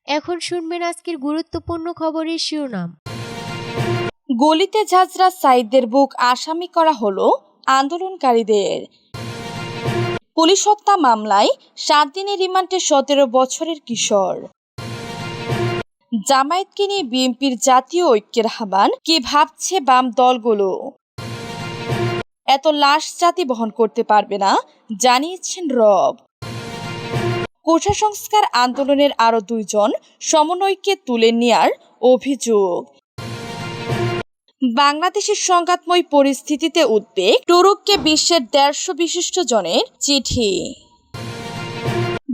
এখন শুনবেন আজকের গুরুত্বপূর্ণ খবরের শিরোনাম। গলিতে ঝাঁঝরা সাইদদের বুক আসামি করা হলো আন্দোলনকারীদের। পুলিশ হত্যা মামলায় 7 দিনের রিমান্ডে 17 বছরের কিশোর। জামায়াতকে নিয়ে বিএনপির জাতীয় ঐক্যের আহ্বান, কি ভাবছে বাম দলগুলো? এত লাশ জাতি বহন করতে পারবে না, জানিয়েছেন রব। কোটা সংস্কার আন্দোলনের আরো 2 জন সমন্বয়কে তুলে নেয়ার অভিযোগ। বাংলাদেশের সংঘাতময় পরিস্থিতিতে উদ্বেগ, তুরস্কে বিশ্বের 150 বিশিষ্ট জনের চিঠি।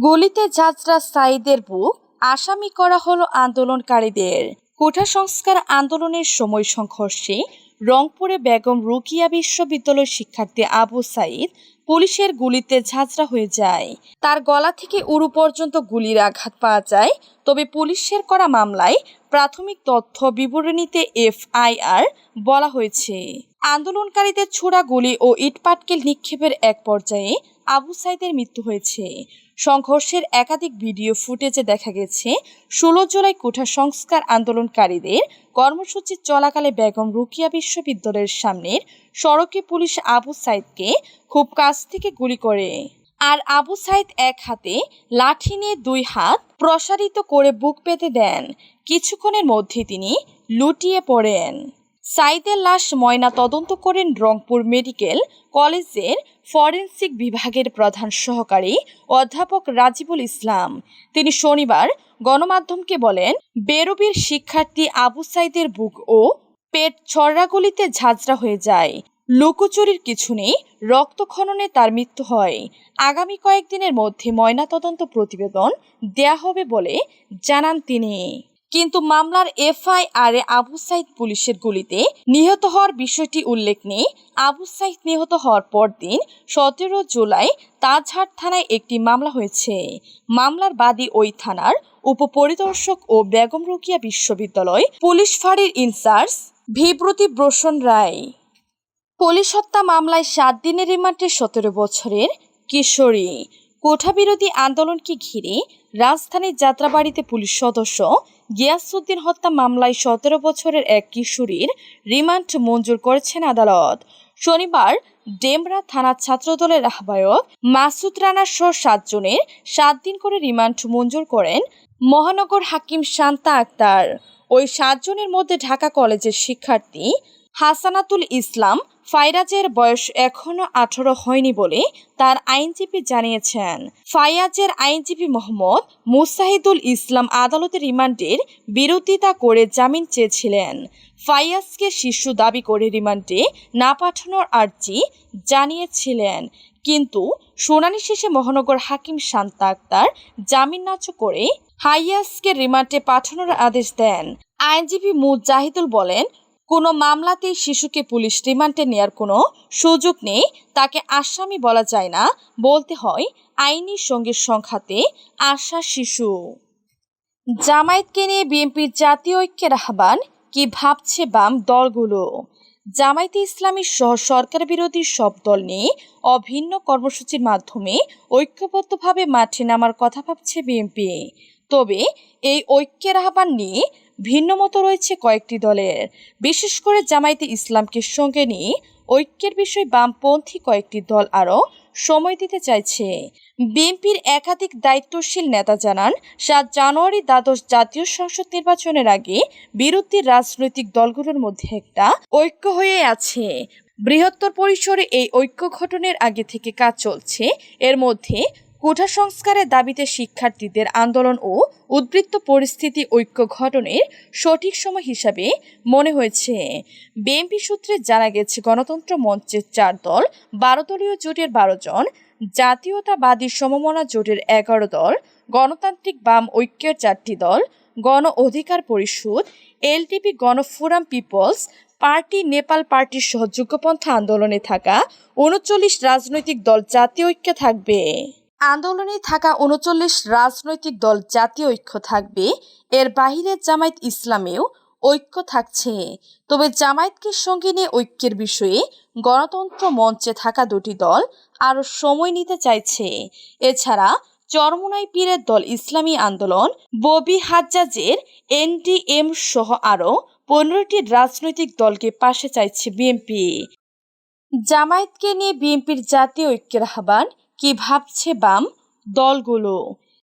গলিতে ঝাঁঝরা সাইদের বুক আসামি করা হলো আন্দোলনকারীদের। কোটা সংস্কার আন্দোলনের সময় সংঘর্ষে রংপুরে বেগম রোকেয়া বিশ্ববিদ্যালয়ের শিক্ষার্থী আবু সাইদ পুলিশের গুলিতে ঝাঁঝরা হয়ে যায়। তার গলা থেকে উরু পর্যন্ত গুলির আঘাত পাওয়া যায়। তবে পুলিশের করা মামলায় প্রাথমিক তথ্য বিবরণীতে FIR বলা হয়েছে, আন্দোলনকারীদের ছোড়া গুলি ও ইটপাটকেল নিক্ষেপের এক পর্যায়ে আবু সাইদের মৃত্যু হয়েছে। সংঘর্ষের একাধিক ভিডিও ফুটেজে দেখা গেছে 16 জুলাই কোটা সংস্কার আন্দোলনকারীদের কর্মসূচি চলাকালে বেগম রোকেয়া বিশ্ববিদ্যালয়ের সামনের সড়কে পুলিশ আবু সাইদকে খুব কাছ থেকে গুলি করে। আর আবু সাইদ এক হাতে লাঠি নিয়ে 2 হাত প্রসারিত করে বুক পেতে দেন। কিছুক্ষণের মধ্যে তিনি লুটিয়ে পড়েন। সাইদের লাশ ময়না তদন্ত করেন রংপুর মেডিকেল কলেজের ফরেনসিক বিভাগের প্রধান সহকারী অধ্যাপক রাজিবুল ইসলাম। তিনি শনিবার গণমাধ্যমকে বলেন, বেরোবির শিক্ষার্থী আবু সাইদের বুক ও পেট ছড়রাগুলিতে ঝাঁঝরা হয়ে যায়। লুকোচুরির কিছু নেই, রক্তক্ষরণে তার মৃত্যু হয়। আগামী কয়েকদিনের মধ্যে ময়নাতদন্ত প্রতিবেদন দেয়া হবে বলে জানান তিনি। কিন্তু মামলার FIR-এ আবু সাইদ পুলিশের গুলিতে নিহত হওয়ার বিষয়টি উল্লেখ নেই। আবু সাইদ নিহত হওয়ার পরদিন 17 জুলাই তাজহাট থানায় একটি মামলা হয়েছে। মামলার বাদী ওই থানার উপপরিদর্শক ও বেগম রোকেয়া বিশ্ববিদ্যালয় পুলিশ ফাঁড়ির ইনচার্জ বিভূতি ভূষণ রায়। পুলিশ হত্যা মামলায় 7 দিনের রিমান্ডে 17 বছরের কিশোরী। কোটা বিরোধী আন্দোলনকে ঘিরে রাজধানীর যাত্রাবাড়িতে পুলিশ সদস্য গিয়াসউদ্দিন হত্যা মামলায় 17 বছরের এক কিশোরীর রিমান্ড মঞ্জুর করেছেন আদালত। শনিবার ডেমরা থানা ছাত্রদলের আহ্বায়ক মাসুদ রানা সহ 7 জনের 7 দিন করে রিমান্ড মঞ্জুর করেন মহানগর হাকিম শান্তা আক্তার। ওই 7 জনের মধ্যে ঢাকা কলেজের শিক্ষার্থী হাসানাতুল ইসলাম ফাইরাজের বয়স এখনো 18 হয়নি বলে তার আইনজীবী জানিয়েছেন। ফাইয়াজের আইনজীবী মোহাম্মদ মুসাহিদুল ইসলাম আদালতের রিমান্ডের বিরোধিতা করে জামিন চেয়েছিলেন। ফাইয়াজকে শিশু দাবি করে রিমান্ডে না পাঠানোর আর্জি জানিয়েছিলেন, কিন্তু শুনানি শেষে মহানগর হাকিম শান্তা আক্তার জামিন নাকচ করে ফাইয়াজকে রিমান্ডে পাঠানোর আদেশ দেন। আইনজীবী মুজাহিদুল বলেন, কোনো মামলাতেই শিশুকে পুলিশ রিমান্ডে নেওয়ার কোনো সুযোগ নেই। তাকে আসামি বলা যায় না, বলতে হয় আইনি সঙ্গে সংঘাতে আসা শিশু। জামায়াতকে নিয়ে বিএনপির জাতীয় ঐক্যের আহ্বান, কি ভাবছে বাম দলগুলো? জামায়াতে ইসলামী সহ সরকার বিরোধী সব দল নিয়ে অভিন্ন কর্মসূচির মাধ্যমে ঐক্যবদ্ধভাবে মাঠে নামার কথা ভাবছে বিএনপি। তবে এই ঐক্যের আহ্বান নিয়ে ভিন্নমত রয়েছে কয়েকটি দলের। বিশেষ করে জামায়াতে ইসলামকে সঙ্গে নিয়ে ঐক্যের বিষয়ে বামপন্থী কয়েকটি দল আরও সময় দিতে চাইছে। বিএনপির একাধিক দায়িত্বশীল নেতা জানান, 7 জানুয়ারি দ্বাদশ জাতীয় সংসদ নির্বাচনের আগে বিরোধী রাজনৈতিক দলগুলোর মধ্যে একটা ঐক্য হয়ে আছে। বৃহত্তর পরিসরে এই ঐক্য গঠনের আগে থেকে কাজ চলছে। এর মধ্যে কোটা সংস্কারের দাবিতে শিক্ষার্থীদের আন্দোলন ও উদ্বৃত্ত পরিস্থিতি ঐক্য গঠনের সঠিক সময় হিসাবে মনে হয়েছে। বিএনপি সূত্রে জানা গেছে, গণতন্ত্র মঞ্চের 4 দল, 12 দলীয় জোটের 12 জন, জাতীয়তাবাদী সমমনা জোটের 11 দল, গণতান্ত্রিক বাম ঐক্যের 4টি দল, গণ Odhikar Parishad, LDP, Gano Forum, people's party, Nepal party সহ যুগপন্থা আন্দোলনে থাকা 39 রাজনৈতিক দল জাতীয় ঐক্য থাকবে। আন্দোলনে থাকা 39 রাজনৈতিক দল জাতীয় ঐক্য থাকবে। এর বাইরে জামায়াত ইসলামেও ঐক্য থাকছে। তবে জামায়াতকে সঙ্গে নিয়ে ঐক্যের বিষয়ে গণতন্ত্র মঞ্চে থাকা 2টি দল আরও সময় নিতে চাইছে। এছাড়া চরমোনাই পীরের দল ইসলামী আন্দোলন, ববি হাজ্জাজের এনডিএম সহ আরও 15টি রাজনৈতিক দলকে পাশে চাইছে বিএনপি। জামায়াতকে নিয়ে বিএনপির জাতীয় ঐক্যের আহ্বান, কি ভাবছে বাম দলগুলো?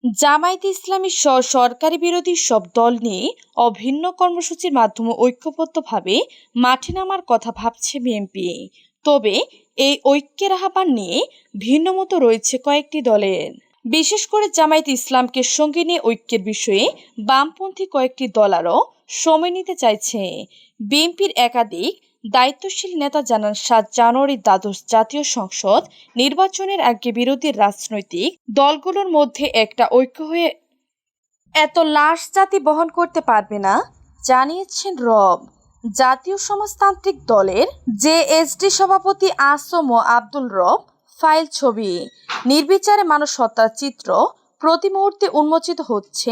জামায়াতে ইসলামী সহ সরকারি বিরোধী সব দল নিয়ে অভিন্ন কর্মসূচির মাধ্যমে ঐক্যবদ্ধভাবে মাঠে নামার কথা ভাবছে বিএনপি। তবে এই ঐক্যের আহ্বান নিয়ে ভিন্নমত রয়েছে কয়েকটি দলের। বিশেষ করে জামায়াত ইসলামকে সঙ্গে নিয়ে ঐক্যের বিষয়ে বামপন্থী কয়েকটি দল আরও সময় নিতে চাইছে। বিএনপির একাধিক দায়িত্বশীল নেতা জানান, 7 জানুয়ারি দ্বাদশ জাতীয় সংসদ নির্বাচনের আগে বিরোধী রাজনৈতিক দলগুলোর মধ্যে একটা ঐক্য হয়ে এত লাশ জাতি বহন করতে পারবে না, জানিয়েছেন রব। জাতীয় সমাজতান্ত্রিক দলের জেএসডি সভাপতি আসম আব্দুল রব ফাইল ছবি, নির্বিচারে মানুষ হত্যার চিত্র প্রতি মুহূর্তে উন্মোচিত হচ্ছে।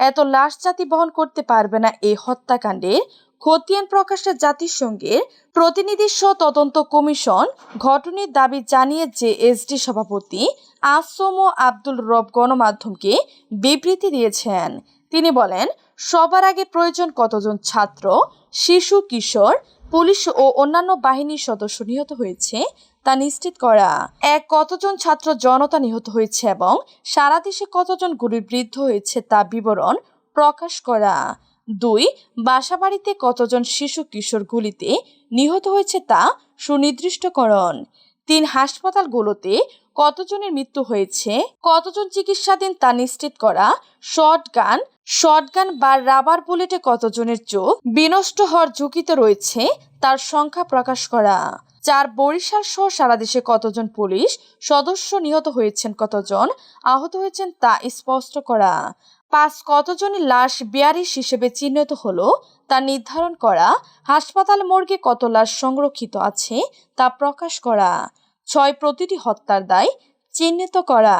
এত লাশ জাতি বহন করতে পারবে না এই হত্যাকাণ্ডের খতিয়ান প্রকাশে জাতিসংঘের প্রতিনিধি সহ তদন্ত কমিশন গঠনের দাবি জানিয়ে জেএসডি সভাপতি আসম আব্দুল রব গণমাধ্যমকে বিবৃতি দিয়েছেন। তিনি বলেন, সবার আগে প্রয়োজন কতজন ছাত্র, শিশু, কিশোর, পুলিশ ও অন্যান্য বাহিনীর সদস্য নিহত হয়েছে তা নিশ্চিত করা। কতজন ছাত্র জনতা নিহত হয়েছে এবং সারা দেশে কতজন গুলিবিদ্ধ হয়েছে তা বিবরণ প্রকাশ করা। 2, বাসাবাড়িতে কতজন শিশু কিশোর গুলিতে নিহত হয়েছে তা সুনির্দিষ্টকরণ। 3, হাসপাতালগুলোতে কতজনের মৃত্যু হয়েছে, কতজন চিকিৎসাধীন তা নিশ্চিত করা। শটগান বা রাবার বুলেটে কতজনের চোখ বিনষ্ট হওয়ার ঝুঁকিতে রয়েছে তার সংখ্যা প্রকাশ করা। 4, বরিশাল সহ সারা দেশে কতজন পুলিশ সদস্য নিহত হয়েছেন, কতজন আহত হয়েছেন তা স্পষ্ট করা। 5, কতজনের লাশ বেয়ারিশ হিসেবে চিহ্নিত হলো তা নির্ধারণ করা। হাসপাতাল মর্গে কত লাশ সংরক্ষিত আছে তা প্রকাশ করা। 6, প্রতিটি হত্যার দায় চিহ্নিত করা।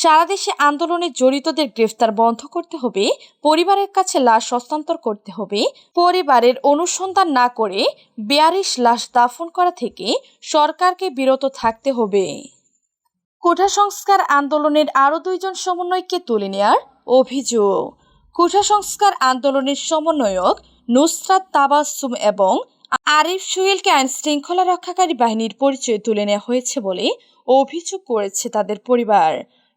সারা দেশে আন্দোলনে জড়িতদের গ্রেফতার বন্ধ করতে হবে, পরিবারের কাছে লাশ হস্তান্তর করতে হবে। পরিবারের অনুসন্ধান না করে বেয়ারিশ লাশ দাফন করা থেকে সরকারকে বিরত থাকতে হবে। কোটা সংস্কার আন্দোলনের আরও 2 জন সমন্বয়ককে তুলে নেওয়ার অভিযোগ। কোটা সংস্কার আন্দোলনের সমন্বয়ক নুসরাত তাবাসসুম এবং আরিফ সুহেলকে আইন শৃঙ্খলা রক্ষাকারী বাহিনীর পরিচয় তুলে নেওয়া হয়েছে বলে অভিযোগ করেছে তাদের পরিবার।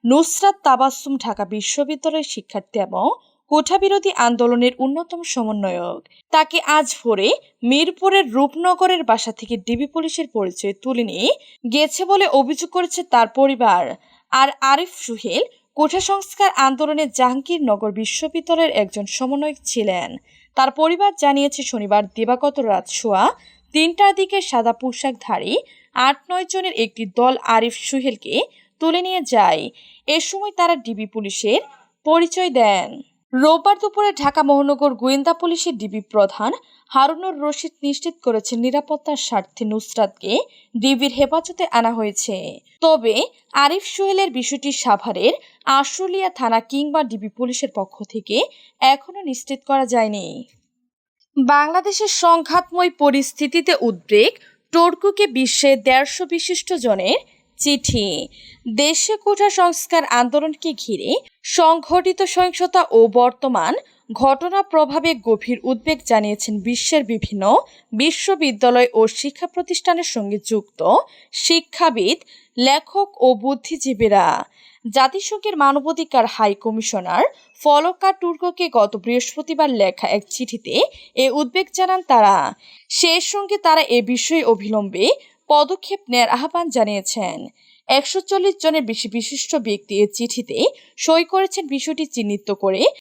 নুসরাত তাবাসসুম ঢাকা বিশ্ববিদ্যালয়ের শিক্ষার্থী এবং কোটা বিরোধী আন্দোলনের অন্যতম সমন্বয়ক। তাকে আজ ভোরে মিরপুরের রূপনগরের বাসা থেকে ডিবি পুলিশের পরিচয় তুলে নিয়ে গেছে বলে অভিযোগ করেছে তার পরিবার। আর আরিফ সুহেল কোটা সংস্কার আন্দোলনে জাহাঙ্গীরনগর বিশ্ববিদ্যালয়ের একজন সমন্বয়ক ছিলেন। তার পরিবার জানিয়েছে, শনিবার দিবাগত রাত সোয়া 3টার দিকে সাদা পোশাকধারী 8-9 জনের একটি দল আরিফ সুহেলকে তুলে নিয়ে যায়। এ সময় তারা ডিবি পুলিশের পরিচয় দেন। রোববার দুপুরে ঢাকা মহানগর গোয়েন্দা পুলিশের ডিবি প্রধান হারুনুর রশিদ নিশ্চিত করেছেন, নিরাপত্তার স্বার্থে নুসরাতকে ডিবির হেফাজতে আনা হয়েছে। তবে আরিফ সুহেলের বিষয়টি সাভারের আশুলিয়া থানা কিংবা ডিবি পুলিশের পক্ষ থেকে এখনো নিশ্চিত করা যায়নি। বাংলাদেশের সংঘাতময় পরিস্থিতিতে উদ্বেগ, টর্কুকে বিশ্বে 150 বিশিষ্ট জনের চিঠি। দেশে কোটা সংস্কার আন্দোলনকে ঘিরে সংঘটিত সহিংসতা ও বর্তমান ঘটনা প্রভাবে গভীর উদ্বেগ জানিয়েছেন বিশ্বের বিভিন্ন বিশ্ববিদ্যালয় ও শিক্ষা প্রতিষ্ঠানের সঙ্গে যুক্ত শিক্ষাবিদ, লেখক ও বুদ্ধিজীবীরা। জাতিসংঘের মানবাধিকার হাই কমিশনার ফলকার টুর্ককে গত বৃহস্পতিবার লেখা এক চিঠিতে এ উদ্বেগ জানান তারা। সেই সঙ্গে তারা এ বিষয়ে অবিলম্বে পদক্ষেপ নেয়ার আহ্বান জানিয়েছেন। 140 জনের বেশি বিশিষ্ট ব্যক্তি এ চিঠিতে সই করেছেন। বিষয়টি চিহ্নিত করে